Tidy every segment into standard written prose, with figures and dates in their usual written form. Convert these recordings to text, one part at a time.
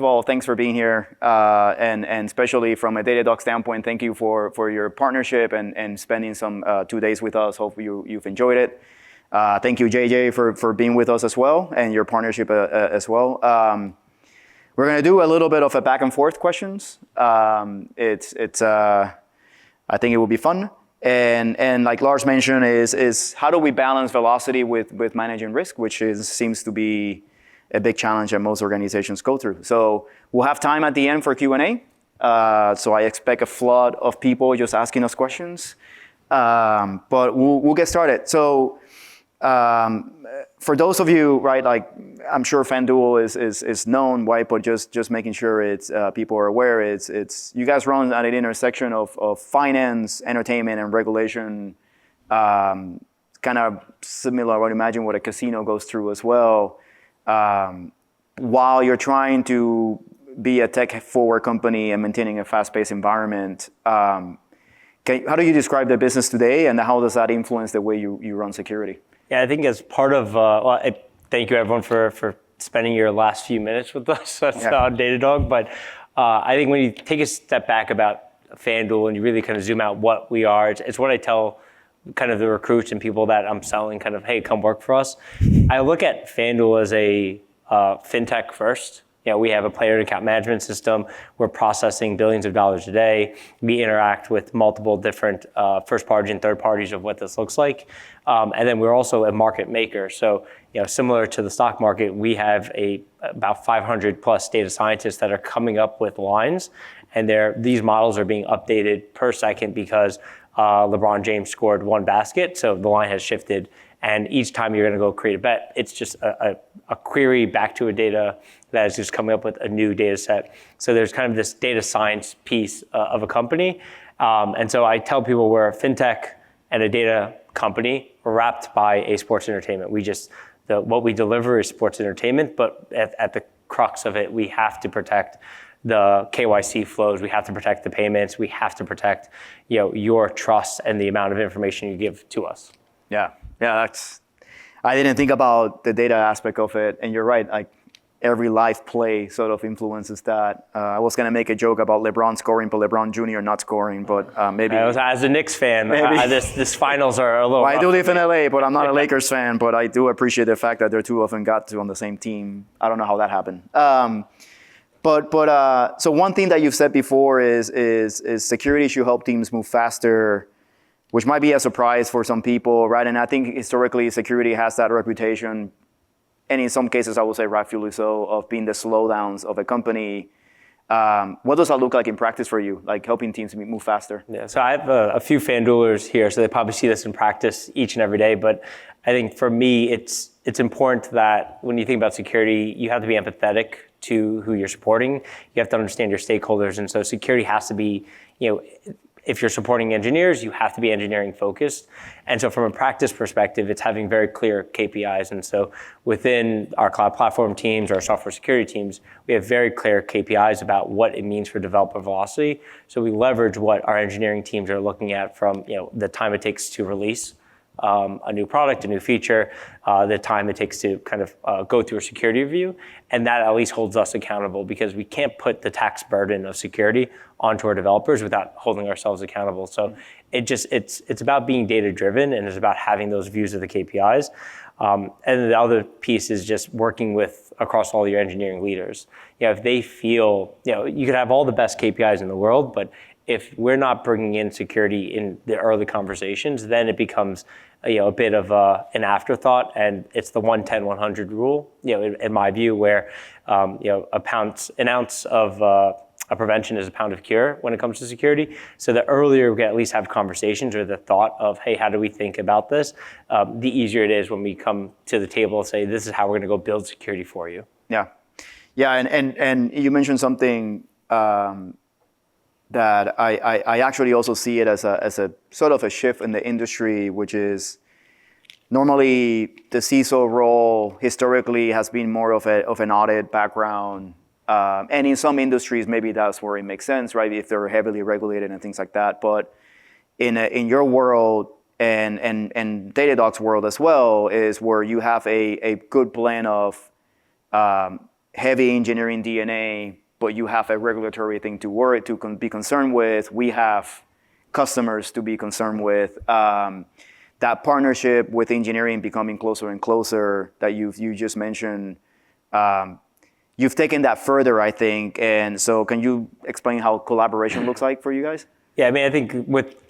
of all, thanks for being here, and especially from a Datadog standpoint, thank you for your partnership and spending some 2 days with us. Hope you've enjoyed it. Thank you, JJ, for being with us as well, and your partnership as well. We're going to do a little bit of a back and forth questions. It's I think it will be fun. And like Lars mentioned, is how do we balance velocity with managing risk, which seems to be a big challenge that most organizations go through. So we'll have time at the end for Q&A. So I expect a flood of people just asking us questions. But we'll get started. So for those of you, right, like I'm sure FanDuel is known, right? But just making sure it's people are aware. It's you guys run at an intersection of finance, entertainment, and regulation. Kind of similar, I would imagine, what a casino goes through as well. While you're trying to be a tech-forward company and maintaining a fast-paced environment, how do you describe the business today, and how does that influence the way you run security? Yeah, I think as part of, thank you everyone for spending your last few minutes with us on Datadog. But I think when you take a step back about FanDuel and you really kind of zoom out what we are, it's what I tell kind of the recruits and people that I'm selling kind of, hey, come work for us. I look at FanDuel as a fintech first. You know, we have a player account management system. We're processing billions of dollars a day. We interact with multiple different first parties and third parties of what this looks like. And then we're also a market maker. So, you know, similar to the stock market, we have about 500 plus data scientists that are coming up with lines. And these models are being updated per second because LeBron James scored one basket, so the line has shifted. And each time you're going to go create a bet, it's just a query back to a data that is just coming up with a new data set. So there's kind of this data science piece of a company. And so I tell people we're a fintech and a data company wrapped by a sports entertainment. What we deliver is sports entertainment, but at the crux of it, we have to protect the KYC flows, we have to protect the payments, we have to protect, you know, your trust and the amount of information you give to us. Yeah, I didn't think about the data aspect of it, and you're right. Like every live play sort of influences that. I was gonna make a joke about LeBron scoring, but LeBron Jr. not scoring. But maybe as a Knicks fan, this finals are a little. Well, I do live in LA, but I'm not a Lakers fan. But I do appreciate the fact that they're too often got to on the same team. I don't know how that happened. So one thing that you've said before is security should help teams move faster, which might be a surprise for some people, right? And I think historically security has that reputation, and in some cases I would say rightfully so, of being the slowdowns of a company. What does that look like in practice for you, like helping teams move faster? Yeah, so I have a few FanDuelers here, so they probably see this in practice each and every day. But I think for me, it's important that when you think about security, you have to be empathetic to who you're supporting. You have to understand your stakeholders. And so security has to be, you know, if you're supporting engineers, you have to be engineering focused. And so from a practice perspective, it's having very clear KPIs. And so within our cloud platform teams or our software security teams, we have very clear KPIs about what it means for developer velocity. So we leverage what our engineering teams are looking at from, you know, the time it takes to release a new product, a new feature, the time it takes to kind of go through a security review. And that at least holds us accountable, because we can't put the tax burden of security onto our developers without holding ourselves accountable. So it's about being data driven, and it's about having those views of the KPIs. And the other piece is just working with across all your engineering leaders. You know, if they feel, you know, you could have all the best KPIs in the world, but if we're not bringing in security in the early conversations, then it becomes, you know, a bit of an afterthought, and it's the 110-100 rule, you know, in my view, where you know, an ounce of a prevention is a pound of cure when it comes to security. So the earlier we can at least have conversations, or the thought of, hey, how do we think about this? The easier it is when we come to the table and say, this is how we're going to go build security for you. Yeah, and you mentioned something that I actually also see it as a sort of a shift in the industry, which is normally the CISO role historically has been more of an audit background, and in some industries maybe that's where it makes sense, right? If they're heavily regulated and things like that. But in your world and Datadog's world as well, is where you have a good blend of heavy engineering DNA, but you have a regulatory thing to worry to be concerned with. We have customers to be concerned with. That partnership with engineering becoming closer and closer that you just mentioned. You've taken that further, I think. And so can you explain how collaboration looks like for you guys? Yeah, I mean, I think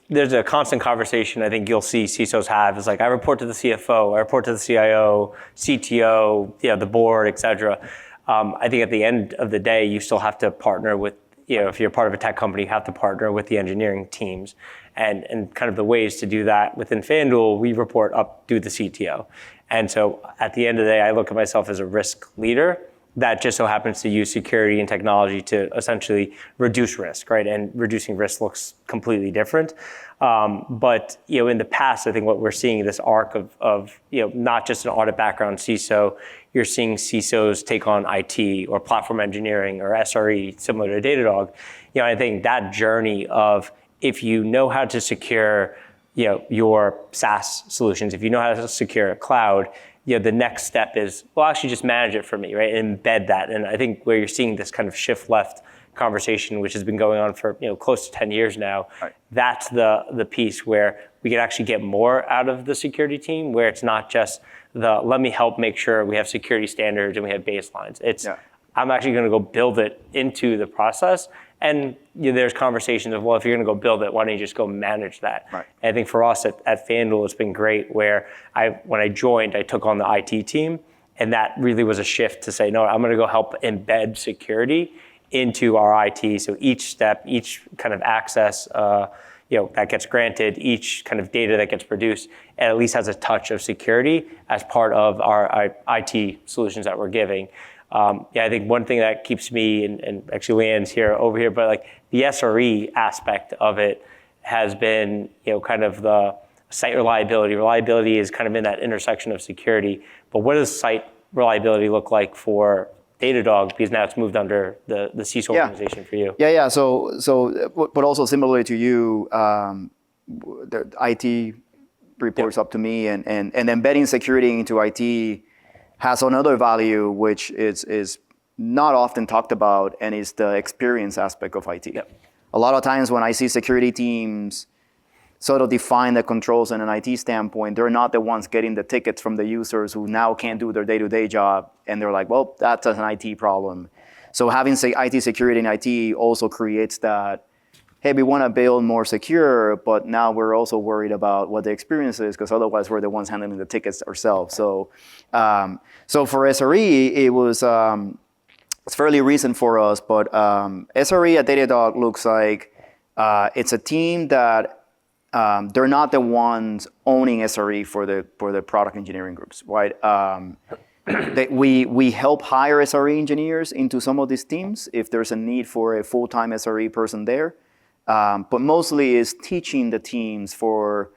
there's a constant conversation I think you'll see CISOs have. It's like, I report to the CFO, I report to the CIO, CTO, the board, et cetera. I think at the end of the day, you still have to partner with, if you're part of a tech company, you have to partner with the engineering teams. And kind of the ways to do that within FanDuel, we report up to the CTO. And so at the end of the day, I look at myself as a risk leader that just so happens to use security and technology to essentially reduce risk, right? And reducing risk looks completely different. But in the past, I think what we're seeing this arc of not just an audit background CISO, you're seeing CISOs take on IT or platform engineering or SRE, similar to Datadog. I think that journey of, if you know how to secure your SaaS solutions, if you know how to secure a cloud, the next step is, well, actually just manage it for me, right? And embed that. And I think where you're seeing this kind of shift left conversation, which has been going on for close to 10 years now, right. That's the piece where we can actually get more out of the security team, where it's not just let me help make sure we have security standards and we have baselines. It's I'm actually going to go build it into the process. And there's conversations of, well, if you're going to go build it, why don't you just go manage that? Right. And I think for us at FanDuel, it's been great where when I joined, I took on the IT team. And that really was a shift to say, no, I'm going to go help embed security into our IT. So each step, each kind of access that gets granted, each kind of data that gets produced, at least has a touch of security as part of our IT solutions that we're giving. I think one thing that keeps me, and actually Leanne's over here, but like the SRE aspect of it has been, kind of the site reliability. Reliability is kind of in that intersection of security. But what does site reliability look like for Datadog? Because now it's moved under the CISO organization for you. Yeah. So, but also similarly to you, the IT reports up to me, and embedding security into IT has another value, which is not often talked about, and is the experience aspect of IT. Yep. A lot of times when I see security teams sort of define the controls in an IT standpoint, they're not the ones getting the tickets from the users who now can't do their day-to-day job, and they're like, well, that's an IT problem. So having IT security in IT also creates that, hey, we want to build more secure, but now we're also worried about what the experience is, because otherwise we're the ones handling the tickets ourselves. So for SRE, it was it's fairly recent for us, but SRE at Datadog looks like it's a team that they're not the ones owning SRE for the product engineering groups, right? We help hire SRE engineers into some of these teams if there's a need for a full-time SRE person there. But mostly is teaching the teams for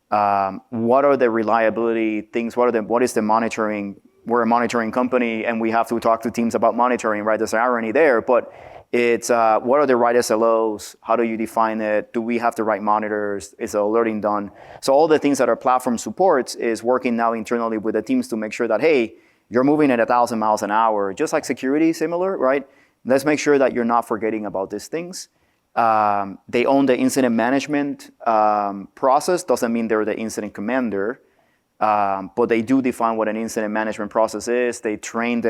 what are the reliability things, what is the monitoring. We're a monitoring company, and we have to talk to teams about monitoring, right? There's an irony there, but it's what are the right SLOs? How do you define it? Do we have the right monitors? Is the alerting done? So all the things that our platform supports is working now internally with the teams to make sure that, hey, you're moving at 1,000 miles an hour, just like security, similar, right? Let's make sure that you're not forgetting about these things. They own the incident management process. Doesn't mean they're the incident commander, but they do define what an incident management process is. They train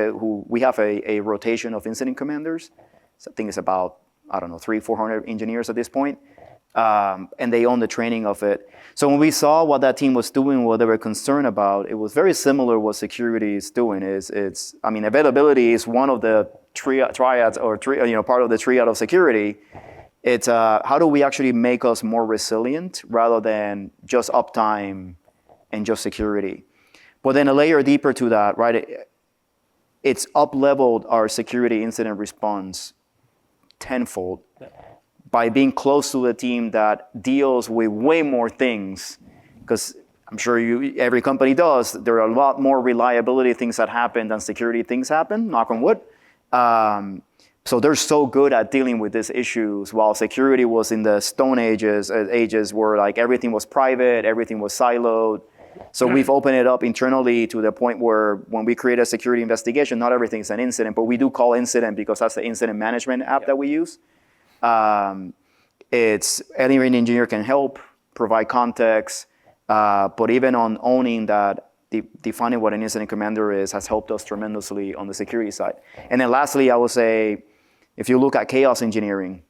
we have a rotation of incident commanders. So I think it's about, 300-400 engineers at this point. And they own the training of it. So when we saw what that team was doing, what they were concerned about, it was very similar what security is doing. Availability is one of the triads or part of the triad of security. It's how do we actually make us more resilient rather than just uptime and just security. But then a layer deeper to that, right? It's up-leveled our security incident response tenfold by being close to the team that deals with way more things. Because I'm sure every company does. There are a lot more reliability things that happen than security things happen, knock on wood. So they're so good at dealing with these issues, while security was in the Stone ages where like everything was private, everything was siloed. So we've opened it up internally to the point where when we create a security investigation, not everything's an incident, but we do call incident because that's the incident management app that we use. It's any engineer can help, provide context, but even on owning that, defining what an incident commander is has helped us tremendously on the security side. And then lastly, I would say, if you look at chaos engineering,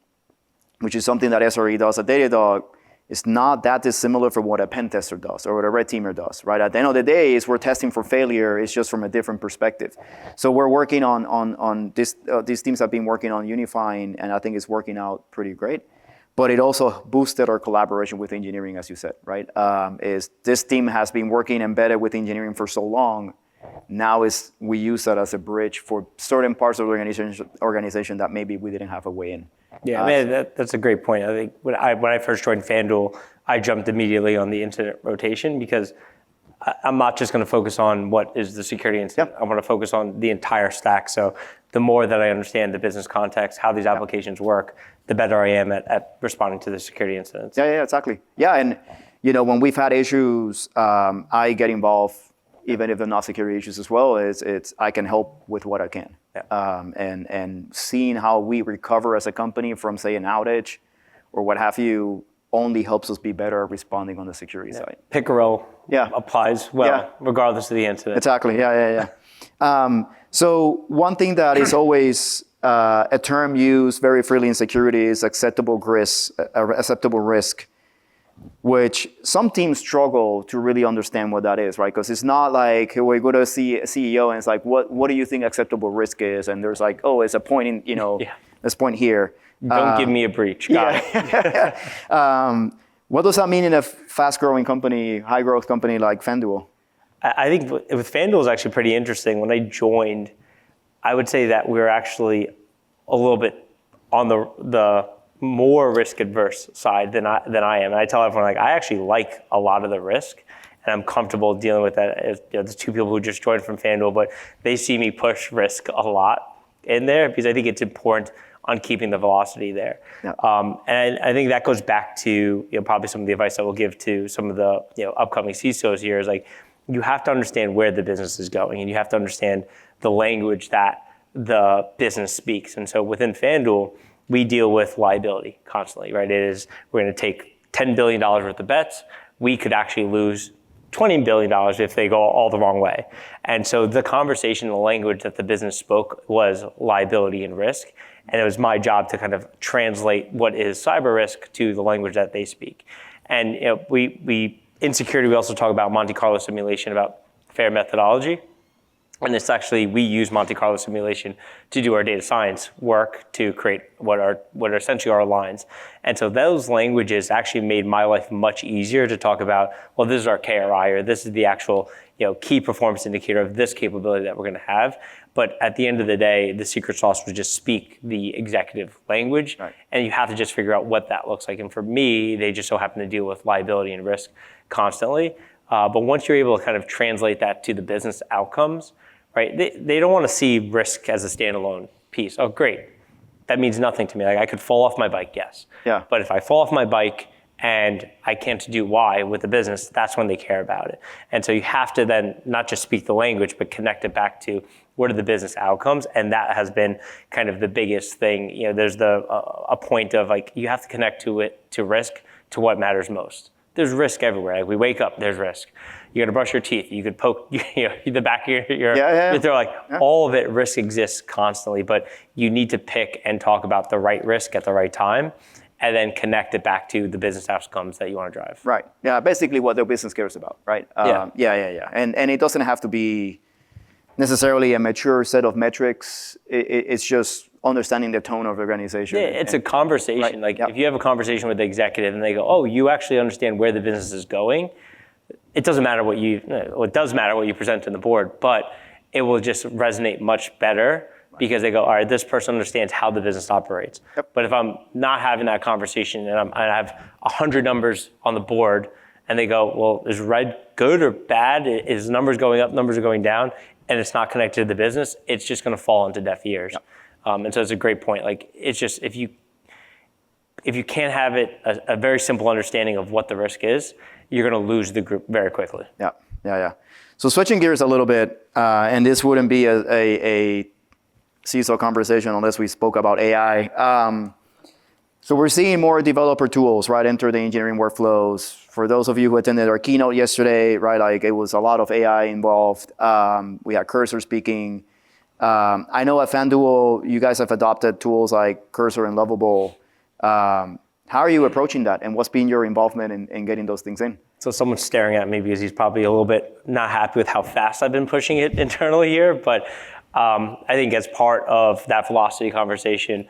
which is something that SRE does at Datadog, it's not that dissimilar from what a pen tester does or what a red teamer does, right? At the end of the day, is we're testing for failure. It's just from a different perspective. So we're working on this. These teams have been working on unifying, and I think it's working out pretty great. But it also boosted our collaboration with engineering, as you said, right? Is this team has been working embedded with engineering for so long. Now we use that as a bridge for certain parts of the organization that maybe we didn't have a way in. Yeah, that's a great point. I think when I first joined FanDuel, I jumped immediately on the incident rotation because I'm not just going to focus on what is the security incident. I want to focus on the entire stack. So the more that I understand the business context, how these applications work, the better I am at responding to the security incidents. Yeah, exactly. Yeah, and when we've had issues, I get involved, even if they're not security issues as well. It's I can help with what I can. And seeing how we recover as a company from, say, an outage or what have you only helps us be better at responding on the security side. Pick a role applies well, regardless of the incident. Exactly, yeah. So one thing that is always a term used very freely in security is acceptable risk, which some teams struggle to really understand what that is, right? Because it's not like we go to a CEO and it's like, what do you think acceptable risk is? And there's like, oh, it's a point in, this point here. Don't give me a breach. Got it. What does that mean in a fast-growing company, high-growth company like FanDuel? I think with FanDuel is actually pretty interesting. When I joined, I would say that we're actually a little bit on the more risk-adverse side than I am. And I tell everyone, I actually like a lot of the risk, and I'm comfortable dealing with that. There's two people who just joined from FanDuel, but they see me push risk a lot in there because I think it's important on keeping the velocity there. Yeah. And I think that goes back to probably some of the advice I will give to some of the upcoming CISOs here is you have to understand where the business is going, and you have to understand the language that the business speaks. And so within FanDuel, we deal with liability constantly, right? We're going to take $10 billion worth of bets. We could actually lose $20 billion if they go all the wrong way. And so the conversation, the language that the business spoke was liability and risk. And it was my job to kind of translate what is cyber risk to the language that they speak. And we in security, we also talk about Monte Carlo simulation, about fair methodology. And it's actually, we use Monte Carlo simulation to do our data science work to create what are essentially our lines. And so those languages actually made my life much easier to talk about, well, this is our KRI, or this is the actual key performance indicator of this capability that we're going to have. But at the end of the day, the secret sauce was just speak the executive language. Right. And you have to just figure out what that looks like. And for me, they just so happen to deal with liability and risk constantly. But once you're able to kind of translate that to the business outcomes, right? They don't want to see risk as a standalone piece. Oh, great. That means nothing to me. I could fall off my bike, yes. Yeah. But if I fall off my bike and I can't do Y with the business, that's when they care about it. And so you have to then not just speak the language, but connect it back to what are the business outcomes. And that has been kind of the biggest thing. There's a point of you have to connect to risk, to what matters most. There's risk everywhere. We wake up, there's risk. You got to brush your teeth. You could poke the back of your throat. All of it, risk exists constantly, but you need to pick and talk about the right risk at the right time, and then connect it back to the business outcomes that you want to drive. Right. Yeah. Basically, what their business cares about. Right. Yeah. And it doesn't have to be necessarily a mature set of metrics. It's just understanding the tone of the organization. Yeah, it's a conversation. Right. If you have a conversation with the executive and they go, oh, you actually understand where the business is going, it doesn't matter it does matter what you present to the board, but it will just resonate much better because they go, all right, this person understands how the business operates. Yep. But if I'm not having that conversation and I have 100 numbers on the board and they go, well, is red good or bad? Is numbers going up, numbers are going down, and it's not connected to the business, it's just going to fall into deaf ears. Yep. And so it's a great point. It's just, if you can't have a very simple understanding of what the risk is, you're going to lose the group very quickly. Yeah. So switching gears a little bit, and this wouldn't be a CISO conversation unless we spoke about AI. So we're seeing more developer tools, right, enter the engineering workflows. For those of you who attended our keynote yesterday, right, like it was a lot of AI involved. We had Cursor speaking. I know at FanDuel, you guys have adopted tools like Cursor and Lovable. How are you approaching that, and what's been your involvement in getting those things in? So someone's staring at me because he's probably a little bit not happy with how fast I've been pushing it internally here. But I think as part of that velocity conversation,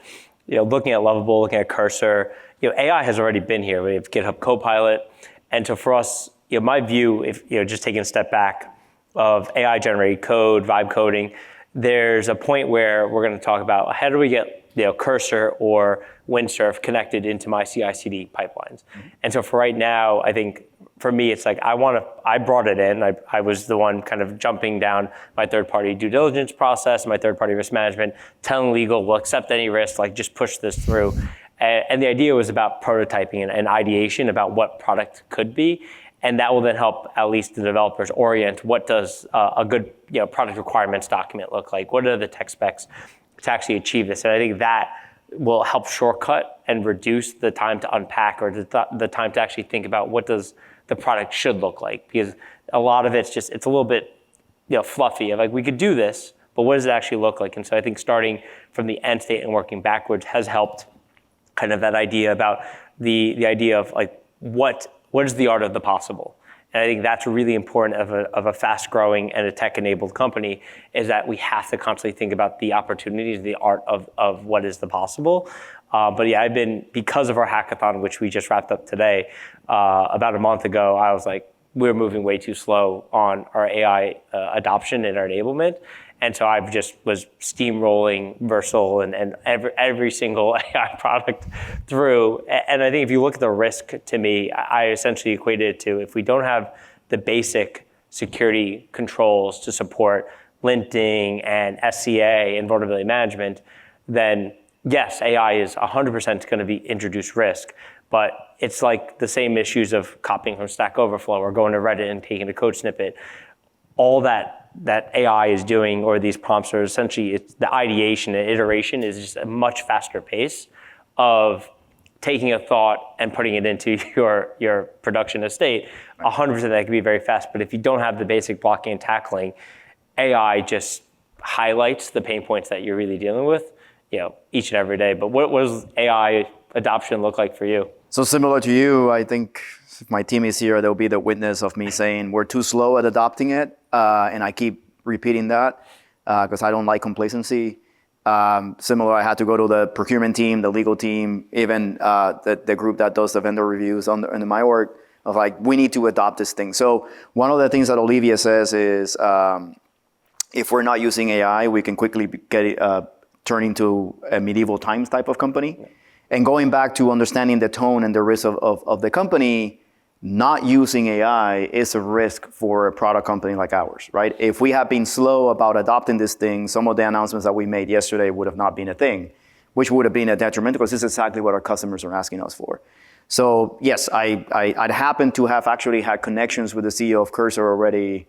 looking at Lovable, looking at Cursor, AI has already been here. We have GitHub Copilot. And so for us, my view, if just taking a step back of AI generated code, vibe coding, there's a point where we're going to talk about how do we get Cursor or Windsurf connected into my CI/CD pipelines. Mm-hmm. And so for right now, I think for me, it's like I brought it in. I was the one kind of jumping down my third-party due diligence process, my third-party risk management, telling legal, we'll accept any risk, like just push this through. And the idea was about prototyping and ideation about what product could be. And that will then help at least the developers orient what does a good product requirements document look like? What are the tech specs to actually achieve this? And I think that will help shortcut and reduce the time to unpack or the time to actually think about what does the product should look like. Because a lot of it's a little bit fluffy of like, we could do this, but what does it actually look like? And so I think starting from the end state and working backwards has helped kind of that idea about the idea of like, what is the art of the possible? And I think that's really important of a fast-growing and a tech-enabled company is that we have to constantly think about the opportunities, the art of what is the possible. But yeah, because of our hackathon, which we just wrapped up today, about a month ago, I was like, we're moving way too slow on our AI adoption and our enablement. And so I just was steamrolling Versal and every single AI product through. And I think if you look at the risk, to me, I essentially equated it to if we don't have the basic security controls to support linting and SCA and vulnerability management, then yes, AI is 100% going to be introduced risk. But it's like the same issues of copying from Stack Overflow or going to Reddit and taking a code snippet. All that AI is doing, or these prompts are essentially, it's the ideation and iteration is just a much faster pace of taking a thought and putting it into your production estate. 100% that can be very fast, but if you don't have the basic blocking and tackling, AI just highlights the pain points that you're really dealing with, each and every day. But what does AI adoption look like for you? So similar to you, I think if my team is here, they'll be the witness of me saying we're too slow at adopting it. And I keep repeating that because I don't like complacency. Similar, I had to go to the procurement team, the legal team, even the group that does the vendor reviews under my work of like, we need to adopt this thing. So one of the things that Olivia says is if we're not using AI, we can quickly turn into a medieval times type of company. And going back to understanding the tone and the risk of the company, not using AI is a risk for a product company like ours, right? If we have been slow about adopting this thing, some of the announcements that we made yesterday would have not been a thing, which would have been a detriment because this is exactly what our customers are asking us for. So yes, I'd happen to have actually had connections with the CEO of Cursor already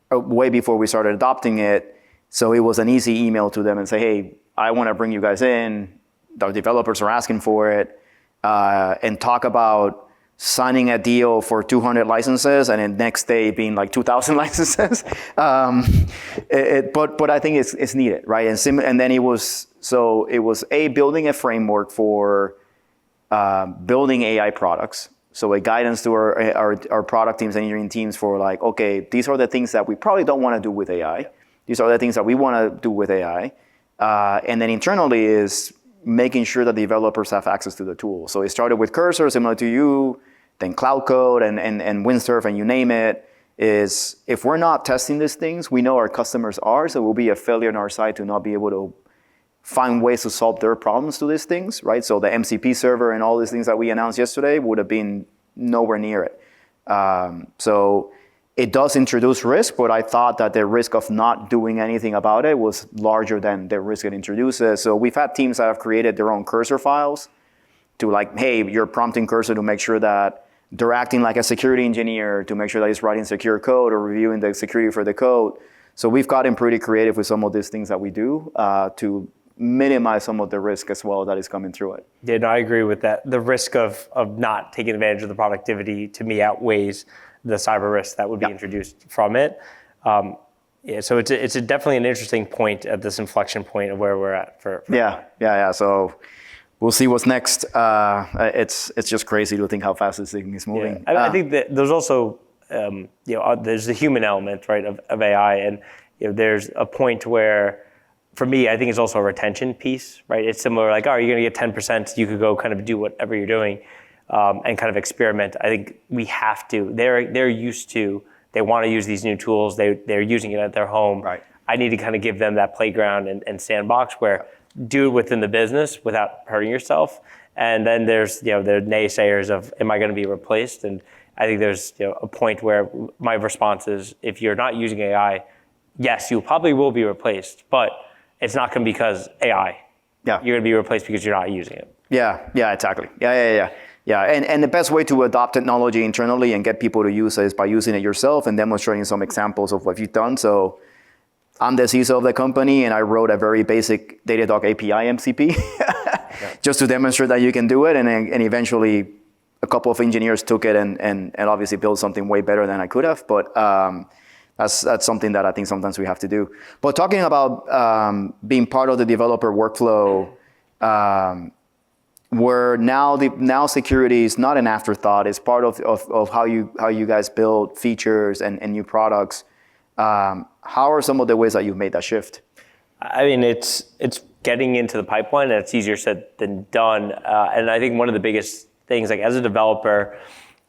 way before we started adopting it. So it was an easy email to them and say, hey, I want to bring you guys in. The developers are asking for it, and talk about signing a deal for 200 licenses and then next day being like 2,000 licenses. But I think it's needed, right? And then it was building a framework for building AI products. So a guidance to our product teams, engineering teams for like, okay, these are the things that we probably don't want to do with AI. These are the things that we want to do with AI. And then internally is making sure that developers have access to the tool. So it started with Cursor, similar to you, then Cloud Code and Windsurf and you name it, is if we're not testing these things, we know our customers are, so it will be a failure on our side to not be able to find ways to solve their problems to these things, right? So the MCP server and all these things that we announced yesterday would have been nowhere near it. So it does introduce risk, but I thought that the risk of not doing anything about it was larger than the risk it introduces. So we've had teams that have created their own Cursor files to like, hey, you're prompting Cursor to make sure that they're acting like a security engineer to make sure that it's writing secure code or reviewing the security for the code. So we've gotten pretty creative with some of these things that we do to minimize some of the risk as well that is coming through it. Yeah, no, I agree with that. The risk of not taking advantage of the productivity, to me, outweighs the cyber risk that would be introduced from it. So it's definitely an interesting point at this inflection point of where we're at. Yeah. So we'll see what's next. It's just crazy to think how fast this thing is moving. Yeah. I think that there's also there's the human element, right, of AI, and there's a point where, for me, I think it's also a retention piece, right? It's similar, like, you're going to get 10%, you could go kind of do whatever you're doing and kind of experiment. I think we have to. They're used to. They want to use these new tools. They're using it at their home. Right. I need to kind of give them that playground and sandbox where do it within the business without hurting yourself. And then there's the naysayers of, am I going to be replaced? And I think there's a point where my response is, if you're not using AI, yes, you probably will be replaced, but it's not going to be because AI. Yeah. You're going to be replaced because you're not using it. Yeah, exactly. Yeah, and the best way to adopt technology internally and get people to use it is by using it yourself and demonstrating some examples of what you've done. So I'm the CISO of the company, and I wrote a very basic Datadog API MCP just to demonstrate that you can do it. And eventually a couple of engineers took it and obviously built something way better than I could have. But that's something that I think sometimes we have to do. But talking about being part of the developer workflow, where now security is not an afterthought, it's part of how you guys build features and new products. How are some of the ways that you've made that shift? I mean, it's getting into the pipeline, and it's easier said than done. And I think one of the biggest things, like as a developer,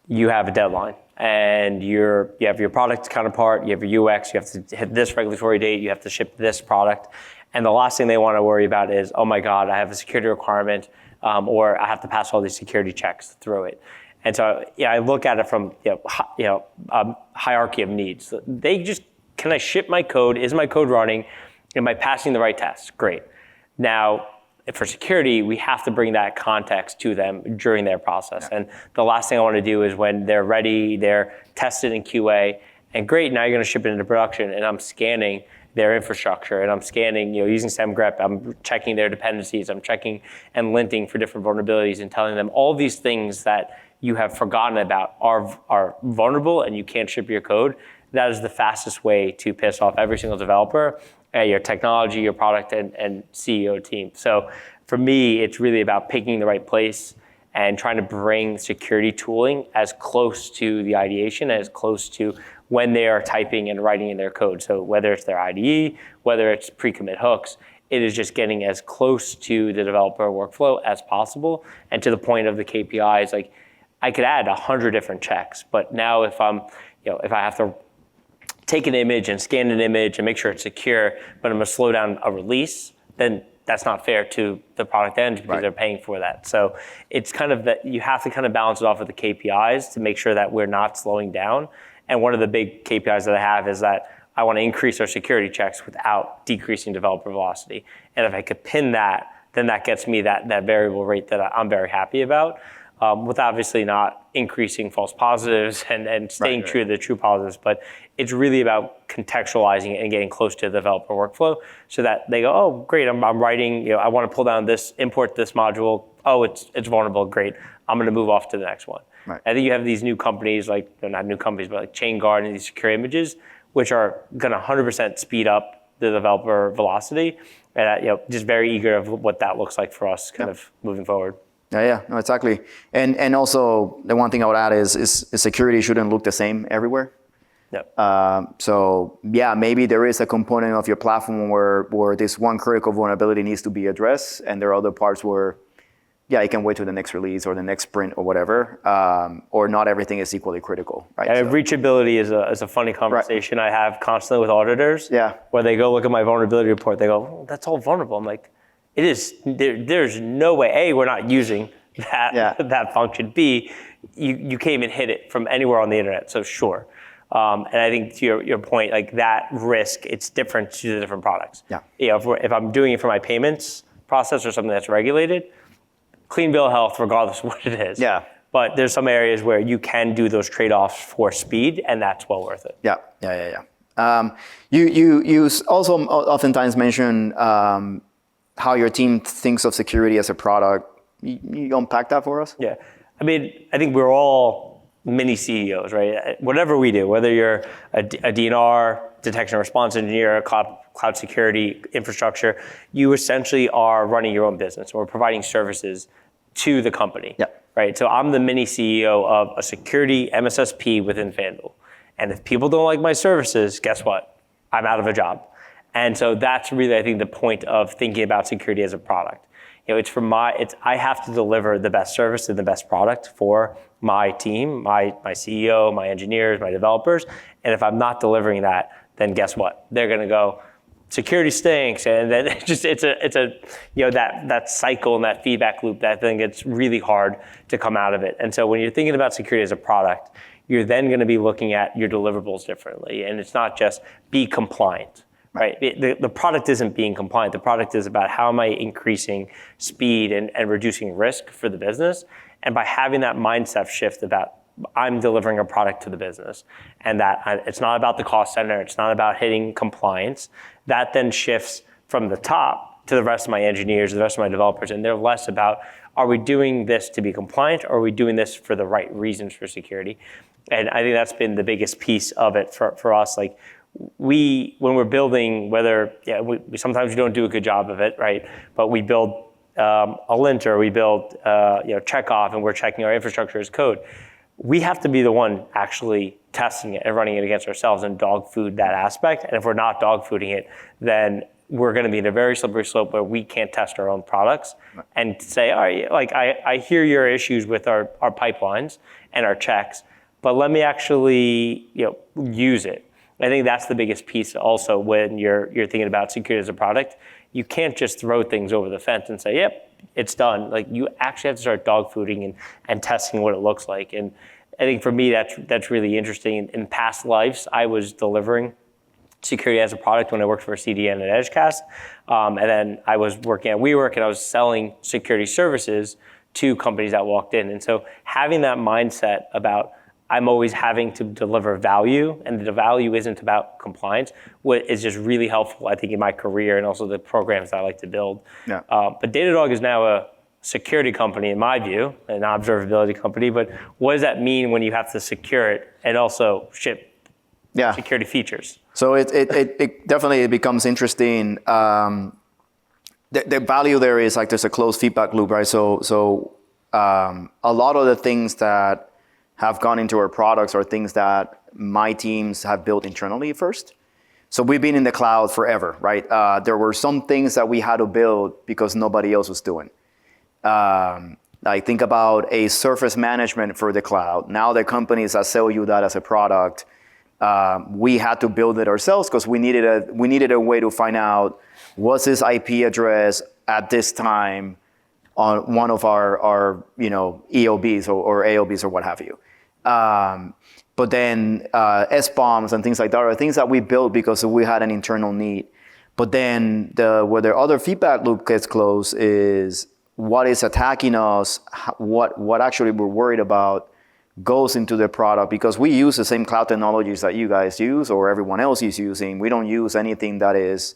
you have a deadline, and you have your product counterpart, you have your UX, you have to hit this regulatory date, you have to ship this product. And the last thing they want to worry about is, oh my God, I have a security requirement, or I have to pass all these security checks through it. And so, I look at it from hierarchy of needs. Can I ship my code? Is my code running? Am I passing the right tests? Great. Now, for security, we have to bring that context to them during their process. Yeah. And the last thing I want to do is when they're ready, they're tested in QA, and great, now you're going to ship it into production, and I'm scanning their infrastructure, and I'm scanning, using SemGrep, I'm checking their dependencies, I'm checking and linting for different vulnerabilities and telling them all these things that you have forgotten about are vulnerable and you can't ship your code. That is the fastest way to piss off every single developer, your technology, your product, and CEO team. So for me, it's really about picking the right place and trying to bring security tooling as close to the ideation, as close to when they are typing and writing in their code. So whether it's their IDE, whether it's pre-commit hooks, it is just getting as close to the developer workflow as possible. And to the point of the KPIs, like I could add 100 different checks, but now if I have to take an image and scan an image and make sure it's secure, but I'm gonna slow down a release, then that's not fair to the product end because they're paying for that. So it's kind of that you have to kind of balance it off with the KPIs to make sure that we're not slowing down. And one of the big KPIs that I have is that I want to increase our security checks without decreasing developer velocity. And if I could pin that, then that gets me that variable rate that I'm very happy about, with obviously not increasing false positives and staying true to the true positives. But it's really about contextualizing it and getting close to the developer workflow so that they go, oh, great, I'm writing, I want to pull down this, import this module. Oh, it's vulnerable, great. I'm going to move off to the next one. Right. I think you have these new companies, like they're not new companies, but like ChainGuard and these secure images, which are going to 100% speed up the developer velocity. And just very eager of what that looks like for us kind of moving forward. Yeah, no, exactly. And also the one thing I would add is security shouldn't look the same everywhere. Yep. So maybe there is a component of your platform where this one critical vulnerability needs to be addressed, and there are other parts where it can wait to the next release or the next sprint or whatever, or not everything is equally critical, right? Reachability is a funny conversation I have constantly with auditors. Yeah. Where they go look at my vulnerability report, they go, oh, that's all vulnerable. I'm like, it is. There's no way. A, we're not using that function. B, you can't even hit it from anywhere on the internet. So sure. And I think to your point, like that risk, it's different to the different products. Yeah. If I'm doing it for my payments process or something that's regulated, clean bill of health, regardless of what it is. Yeah. But there's some areas where you can do those trade-offs for speed, and that's well worth it. Yeah. You also oftentimes mention how your team thinks of security as a product. You unpack that for us? Yeah. I mean, I think we're all mini CEOs, right? Whatever we do, whether you're a DNR, detection and response engineer, a cloud security infrastructure, you essentially are running your own business or providing services to the company, right? So I'm the mini CEO of a security MSSP within FanDuel. And if people don't like my services, guess what? I'm out of a job. And so that's really, I think, the point of thinking about security as a product. I have to deliver the best service and the best product for my team, my CEO, my engineers, my developers. And if I'm not delivering that, then guess what? They're going to go, security stinks, and then it's a that cycle and that feedback loop that I think it's really hard to come out of it. And so when you're thinking about security as a product, you're then going to be looking at your deliverables differently, and it's not just be compliant. Right. The product isn't being compliant. The product is about how am I increasing speed and reducing risk for the business. And by having that mindset shift about I'm delivering a product to the business, and that it's not about the cost center, it's not about hitting compliance, that then shifts from the top to the rest of my engineers, the rest of my developers, and they're less about are we doing this to be compliant or are we doing this for the right reasons for security? And I think that's been the biggest piece of it for us. Like, when we're building, we sometimes we don't do a good job of it, right? But we build a linter, we build checkoff, and we're checking our infrastructure as code. We have to be the one actually testing it and running it against ourselves and dog food that aspect. And if we're not dog fooding it, then we're going to be in a very slippery slope where we can't test our own products and say, all right, like I hear your issues with our pipelines and our checks, but let me actually use it. I think that's the biggest piece also when you're thinking about security as a product. You can't just throw things over the fence and say, yep, it's done. Like, you actually have to start dog fooding and testing what it looks like. And I think for me, that's really interesting. In past lives, I was delivering security as a product when I worked for CDN at Edgecast. And then I was working at WeWork and I was selling security services to companies that walked in. And so having that mindset about I'm always having to deliver value, and the value isn't about compliance, what is just really helpful, I think, in my career and also the programs that I like to build. Yeah. But Datadog is now a security company, in my view, an observability company, but what does that mean when you have to secure it and also ship security features? So it definitely becomes interesting. The value there is like there's a closed feedback loop, right? So a lot of the things that have gone into our products are things that my teams have built internally first. So we've been in the cloud forever, right? There were some things that we had to build because nobody else was doing. Like, think about a surface management for the cloud. Now the companies that sell you that as a product, we had to build it ourselves because we needed a way to find out what's this IP address at this time on one of our EOBs or AOBs or what have you. But then SBOMs and things like that are things that we built because we had an internal need. But then where the other feedback loop gets closed is what is attacking us, what actually we're worried about goes into the product, because we use the same cloud technologies that you guys use or everyone else is using. We don't use anything that is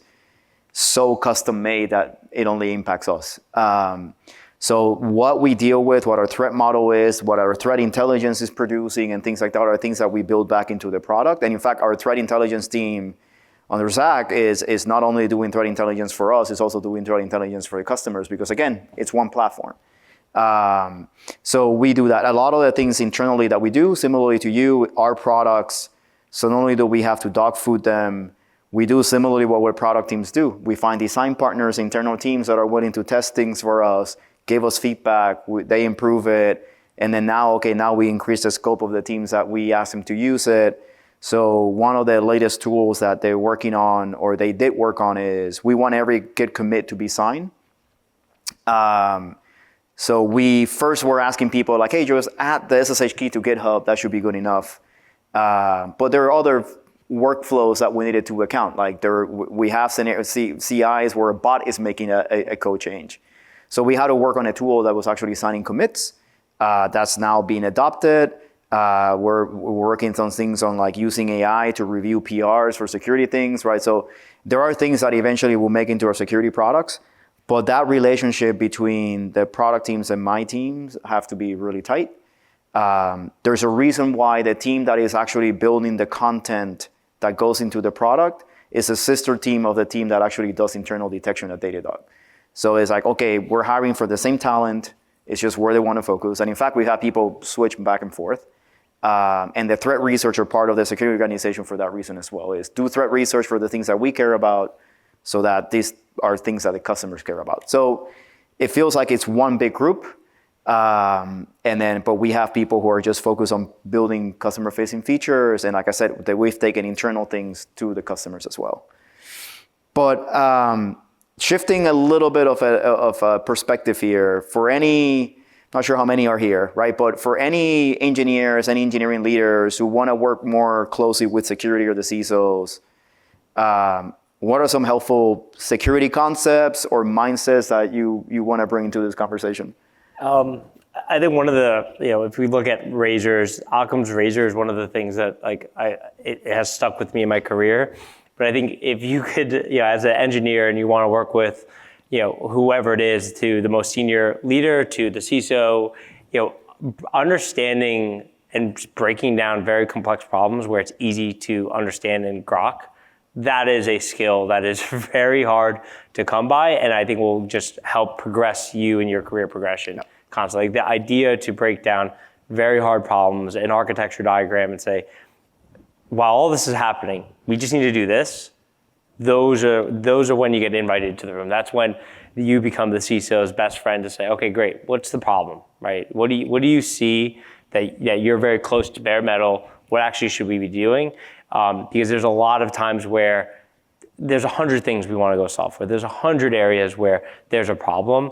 so custom made that it only impacts us. So what we deal with, what our threat model is, what our threat intelligence is producing and things like that are things that we build back into the product. And in fact, our threat intelligence team under Zach is not only doing threat intelligence for us, it's also doing threat intelligence for the customers because, again, it's one platform. So we do that. A lot of the things internally that we do, similarly to you, are products. So not only do we have to dog food them, we do similarly what product teams do. We find design partners, internal teams that are willing to test things for us, give us feedback, they improve it, and then now we increase the scope of the teams that we ask them to use it. So one of the latest tools that they're working on, or they did work on, is we want every Git commit to be signed. So we first were asking people like, hey, just add the SSH key to GitHub, that should be good enough. But there are other workflows that we needed to account. Like we have CIs where a bot is making a code change. So we had to work on a tool that was actually signing commits. That's now being adopted. We're working on things on like using AI to review PRs for security things, right? So there are things that eventually will make into our security products, but that relationship between the product teams and my teams have to be really tight. There's a reason why the team that is actually building the content that goes into the product is a sister team of the team that actually does internal detection at Datadog. So it's like, okay, we're hiring for the same talent. It's just where they want to focus. And in fact, we have people switch back and forth. And the threat researcher part of the security organization for that reason as well is do threat research for the things that we care about so that these are things that the customers care about. So it feels like it's one big group. But we have people who are just focused on building customer-facing features. And like I said, that we've taken internal things to the customers as well. But shifting a little bit of a perspective here, for any, not sure how many are here, right? But for any engineers, any engineering leaders who want to work more closely with security or the CISOs, what are some helpful security concepts or mindsets that you want to bring into this conversation? I think one of the, if we look at razors, Occam's razor is one of the things that it has stuck with me in my career. But I think if you could, as an engineer and you want to work with, whoever it is, to the most senior leader, to the CISO, understanding and breaking down very complex problems where it's easy to understand and grok, that is a skill that is very hard to come by, and I think will just help progress you in your career progression constantly. The idea to break down very hard problems, an architecture diagram, and say, while all this is happening, we just need to do this. Those are when you get invited to the room. That's when you become the CISO's best friend to say, okay, great, what's the problem, right? What do you see that you're very close to bare metal? What actually should we be doing? Because there's a lot of times where there's 100 things we want to go solve for. There's 100 areas where there's a problem,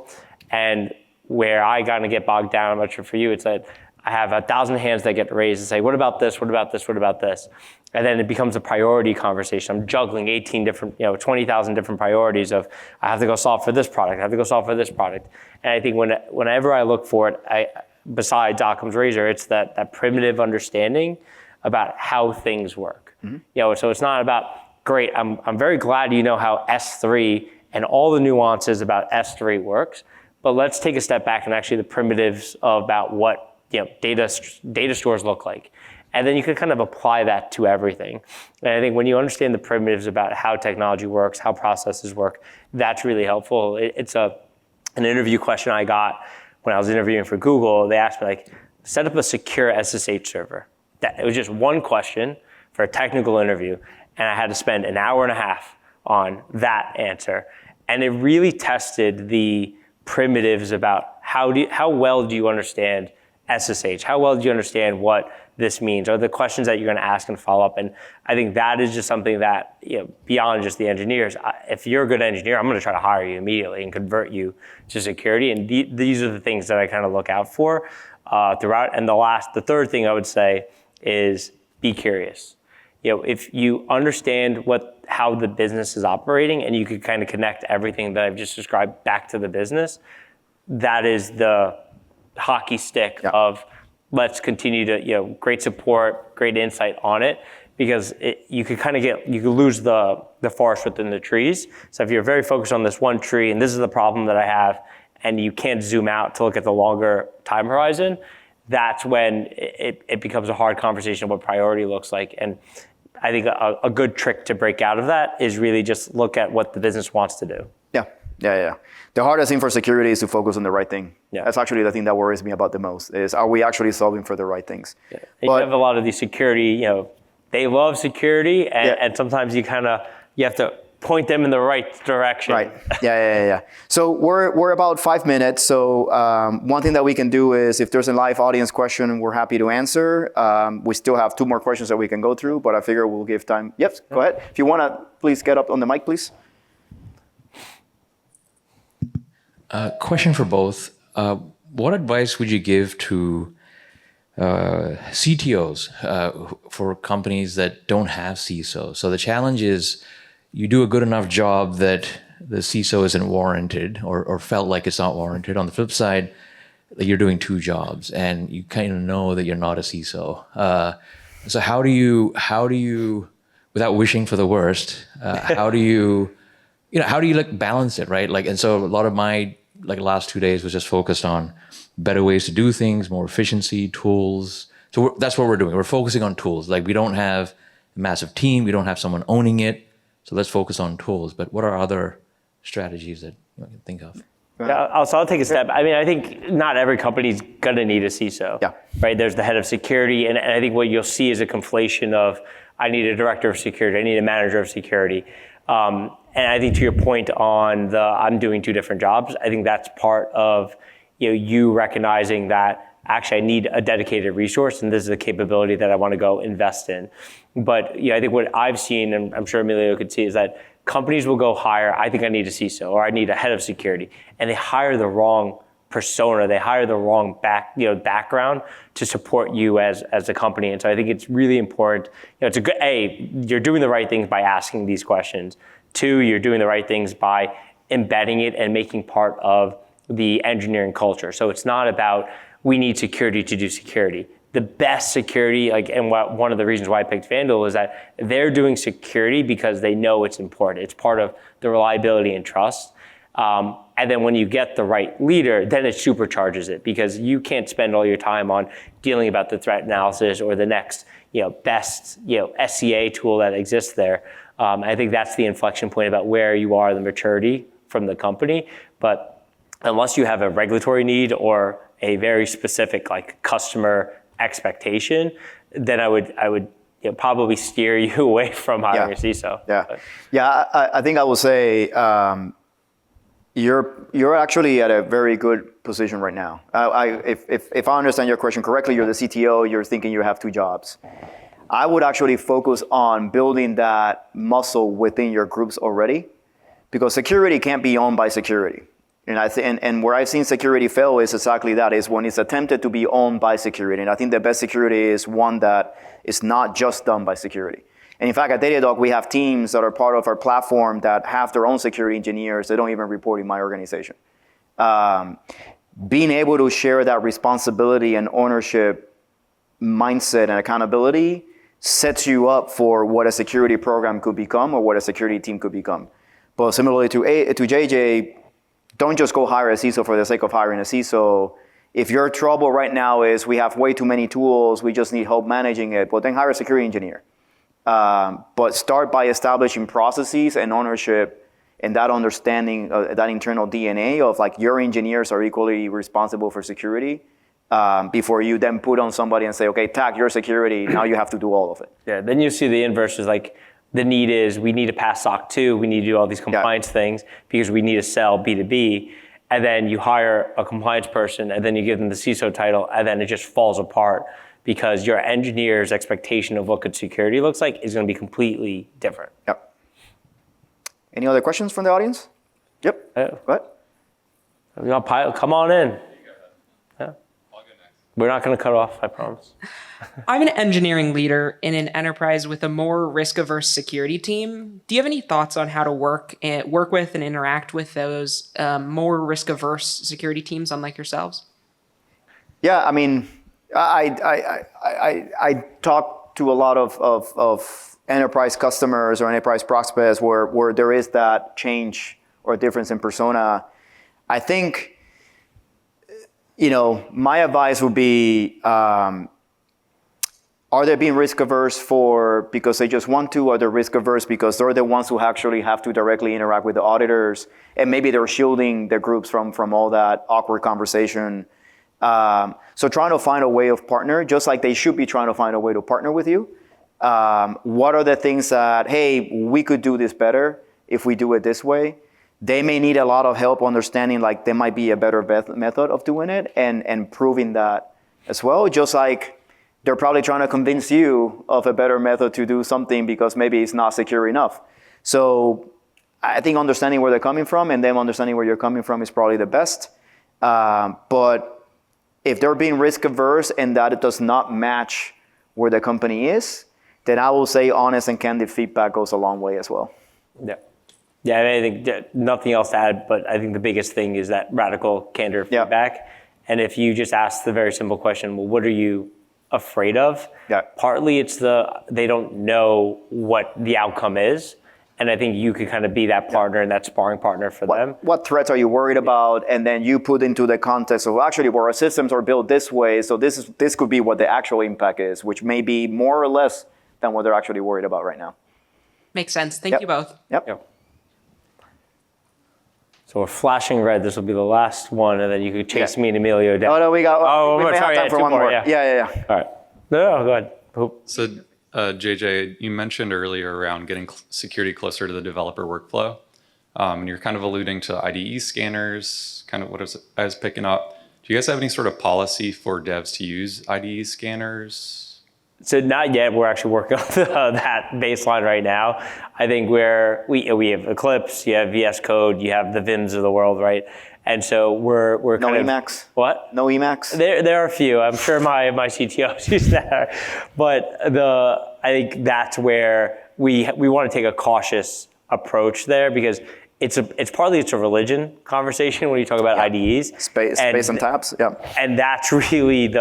and where I kind of get bogged down, I'm not sure for you, it's that I have 1,000 hands that get raised and say, what about this, what about this, what about this? And then it becomes a priority conversation. I'm juggling 18 different, 20,000 different priorities of, I have to go solve for this product, I have to go solve for this product. And I think whenever I look for it, besides Occam's razor, it's that primitive understanding about how things work. Mm-hmm. So it's not about, great, I'm very glad you know how S3 and all the nuances about S3 works, but let's take a step back and actually the primitives about what data stores look like. And then you can kind of apply that to everything. And I think when you understand the primitives about how technology works, how processes work, that's really helpful. It's an interview question I got when I was interviewing for Google. They asked me, set up a secure SSH server. It was just one question for a technical interview, and I had to spend an hour and a half on that answer. And it really tested the primitives about how well do you understand SSH? How well do you understand what this means? Are the questions that you're going to ask and follow up? And I think that is just something that, beyond just the engineers, if you're a good engineer, I'm going to try to hire you immediately and convert you to security. And these are the things that I kind of look out for throughout. And the third thing I would say is be curious. If you understand how the business is operating and you could kind of connect everything that I've just described back to the business, that is the hockey stick of let's continue to, great support, great insight on it, because you could lose the forest within the trees. So if you're very focused on this one tree and this is the problem that I have, and you can't zoom out to look at the longer time horizon, that's when it becomes a hard conversation of what priority looks like. And I think a good trick to break out of that is really just look at what the business wants to do. Yeah. The hardest thing for security is to focus on the right thing. Yeah. That's actually the thing that worries me about the most is, are we actually solving for the right things? Yeah. You have a lot of these security, they love security, and sometimes you have to point them in the right direction. Right. Yeah. So we're about 5 minutes. So one thing that we can do is, if there's a live audience question, we're happy to answer. We still have 2 more questions that we can go through, but I figure we'll give time. Yep, go ahead. If you want to, please get up on the mic, please. Question for both. What advice would you give to CTOs for companies that don't have CISO? So the challenge is you do a good enough job that the CISO isn't warranted or felt like it's not warranted. On the flip side, like you're doing two jobs, and you kind of know that you're not a CISO. So how do you, without wishing for the worst, how do you like balance it, right? Like, and so a lot of my like last 2 days was just focused on better ways to do things, more efficiency, tools. So that's what we're doing. We're focusing on tools. Like, we don't have a massive team. We don't have someone owning it. So let's focus on tools. But what are other strategies that you can think of? Yeah, I'll take a step. I mean, I think not every company's going to need a CISO, right? There's the head of security, and I think what you'll see is a conflation of, I need a director of security, I need a manager of security. And I think to your point on the, I'm doing two different jobs, I think that's part of you recognizing that actually I need a dedicated resource, and this is a capability that I want to go invest in. But I think what I've seen, and I'm sure Emilio could see, is that companies will go hire, I think I need a CISO, or I need a head of security, and they hire the wrong persona, they hire the wrong background to support you as a company. And so I think it's really important. It's a good, you're doing the right things by asking these questions. Two, you're doing the right things by embedding it and making part of the engineering culture. So it's not about, we need security to do security. The best security, and one of the reasons why I picked Vandal is that they're doing security because they know it's important. It's part of the reliability and trust. And then when you get the right leader, then it supercharges it, because you can't spend all your time on dealing about the threat analysis or the next, best, SCA tool that exists there. I think that's the inflection point about where you are, the maturity from the company. But unless you have a regulatory need or a very specific customer expectation, then I would probably steer you away from hiring a CISO. I think I will say you're actually at a very good position right now. If I understand your question correctly, you're the CTO. You're thinking you have two jobs. I would actually focus on building that muscle within your groups already, because security can't be owned by security. And where I've seen security fail is exactly that, is when it's attempted to be owned by security. And I think the best security is one that is not just done by security. And in fact, at Datadog, we have teams that are part of our platform that have their own security engineers. They don't even report in my organization. Being able to share that responsibility and ownership mindset and accountability sets you up for what a security program could become or what a security team could become. But similarly to JJ, don't just go hire a CISO for the sake of hiring a CISO. If your trouble right now is we have way too many tools, we just need help managing it, well, then hire a security engineer. But start by establishing processes and ownership and that understanding, that internal DNA of your engineers are equally responsible for security, before you then put on somebody and say, okay, tag your security, now you have to do all of it. Yeah, then you see the inverse is the need is we need to pass SOC 2, we need to do all these compliance things because we need to sell B2B. And then you hire a compliance person and then you give them the CISO title, and then it just falls apart because your engineer's expectation of what good security looks like is going to be completely different. Yep. Any other questions from the audience? Yep. What? Come on in. We're not going to cut off, I promise. I'm an engineering leader in an enterprise with a more risk-averse security team. Do you have any thoughts on how to work with and interact with those more risk-averse security teams, unlike yourselves? Yeah, I mean, I talk to a lot of enterprise customers or enterprise prospects where there is that change or difference in persona. I think, my advice would be, are they being risk averse because they just want to? Are they risk averse because they're the ones who actually have to directly interact with the auditors, and maybe they're shielding their groups from all that awkward conversation? So trying to find a way of partner, just like they should be trying to find a way to partner with you. What are the things that, hey, we could do this better if we do it this way? They may need a lot of help understanding there might be a better method of doing it and proving that as well. Just like they're probably trying to convince you of a better method to do something because maybe it's not secure enough. So I think understanding where they're coming from and them understanding where you're coming from is probably the best. But if they're being risk averse and that it does not match where the company is, then I will say honest and candid feedback goes a long way as well. Yeah. Yeah, I think nothing else to add, but I think the biggest thing is that radical candor feedback. And if you just ask the very simple question, well, what are you afraid of? Yeah. Partly it's they don't know what the outcome is. And I think you could kind of be that partner and that sparring partner for them. What threats are you worried about? And then you put into the context of actually where our systems are built this way. So this could be what the actual impact is, which may be more or less than what they're actually worried about right now. Makes sense. Thank you both. Yep. So we're flashing red. This will be the last one, and then you could chase me and Emilio down. Oh, no, we got we may have time for one more. Yeah. All right. No, go ahead. So, JJ, you mentioned earlier around getting security closer to the developer workflow. And you're kind of alluding to IDE scanners, kind of what I was picking up. Do you guys have any sort of policy for devs to use IDE scanners? So not yet. We're actually working on that baseline right now. I think we have Eclipse, you have VS Code, you have the Vims of the world, right? And so we're no kind of Emacs. What? No Emacs. There are a few. I'm sure my CTOs use that, but I think that's where we want to take a cautious approach there, because it's partly a religion conversation when you talk about IDEs. Space and tabs. Yeah. And that's really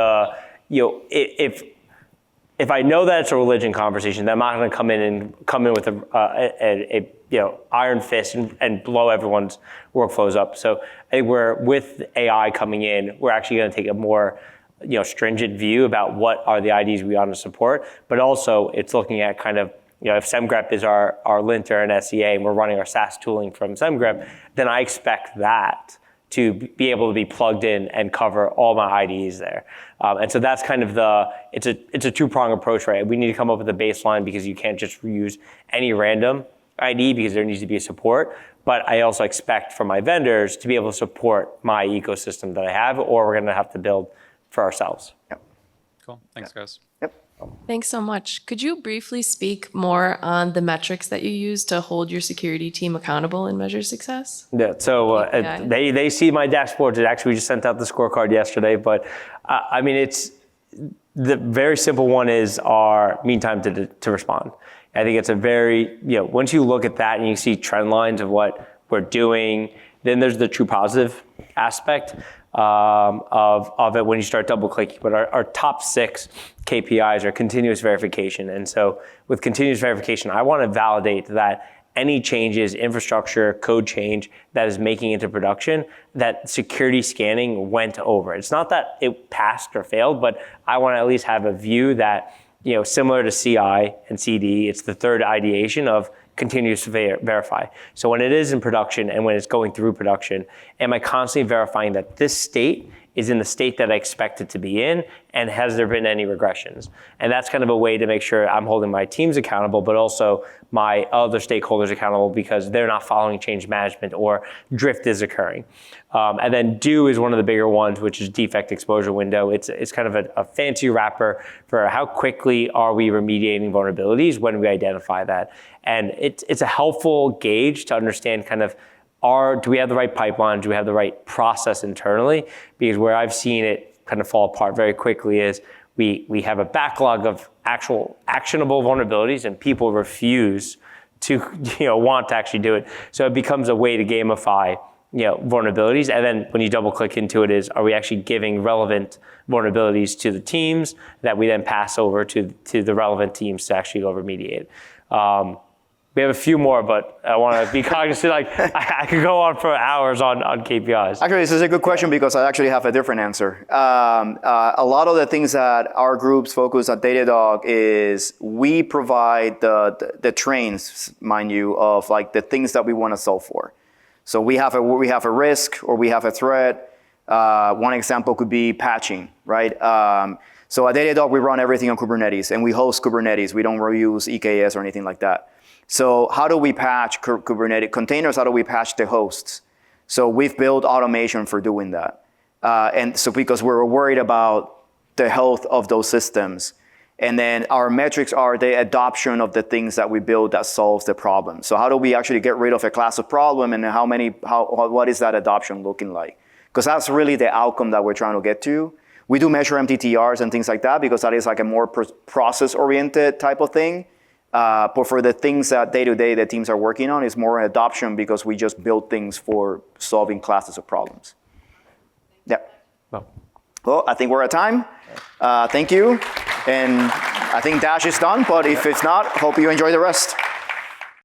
if I know that it's a religion conversation, then I'm not going to come in with a iron fist and blow everyone's workflows up. So I think with AI coming in, we're actually going to take a more stringent view about what are the IDs we want to support, but also it's looking at kind of if SemGrep is our linter and SEA, and we're running our SaaS tooling from SemGrep, then I expect that to be able to be plugged in and cover all my IDs there. And so that's kind of it's a two-prong approach, right? We need to come up with a baseline, because you can't just reuse any random ID, because there needs to be a support. But I also expect from my vendors to be able to support my ecosystem that I have, or we're gonna have to build for ourselves. Yep. Cool, thanks guys. Yep. Thanks so much. Could you briefly speak more on the metrics that you use to hold your security team accountable and measure success? Yeah, so they see my dashboards. We just sent out the scorecard yesterday, but it's the very simple one is our mean time to respond. I think it's a very, once you look at that and you see trend lines of what we're doing, then there's the true positive aspect of it when you start double clicking. But our top 6 KPIs are continuous verification. And so with continuous verification, I want to validate that any changes, infrastructure, code change that is making it into production, that security scanning went over. It's not that it passed or failed, but I want to at least have a view that, similar to CI and CD, it's the third ideation of continuous verify. So when it is in production and when it's going through production, am I constantly verifying that this state is in the state that I expect it to be in, and has there been any regressions? And that's kind of a way to make sure I'm holding my teams accountable, but also my other stakeholders accountable, because they're not following change management or drift is occurring. And then do is one of the bigger ones, which is defect exposure window. It's kind of a fancy wrapper for how quickly are we remediating vulnerabilities when we identify that. And it's a helpful gauge to understand kind of do we have the right pipeline? Do we have the right process internally? Because where I've seen it kind of fall apart very quickly is we have a backlog of actual actionable vulnerabilities, and people refuse to want to actually do it. So it becomes a way to gamify vulnerabilities. And then when you double click into it are we actually giving relevant vulnerabilities to the teams that we then pass over to the relevant teams to actually go remediate. We have a few more, but I want to be cognizant. I could go on for hours on KPIs. Actually, this is a good question, because I actually have a different answer. A lot of the things that our groups focus at Datadog is we provide the trains, mind you, of the things that we want to solve for. So we have a risk, or we have a threat. One example could be patching, right? So at Datadog, we run everything on Kubernetes, and we host Kubernetes. We don't use EKS or anything like that. So how do we patch Kubernetes containers? How do we patch the hosts? So we've built automation for doing that. And so because we're worried about the health of those systems. And then our metrics are the adoption of the things that we build that solves the problem. So how do we actually get rid of a class of problem, and what is that adoption looking like? Because that's really the outcome that we're trying to get to. We do measure MTTRs and things like that, because that is a more process-oriented type of thing. But for the things that day-to-day the teams are working on, is more adoption, because we just build things for solving classes of problems. Yeah. Well. Well, I think we're at time. Thank you. And I think Dash is done, but if it's not, hope you enjoy the rest.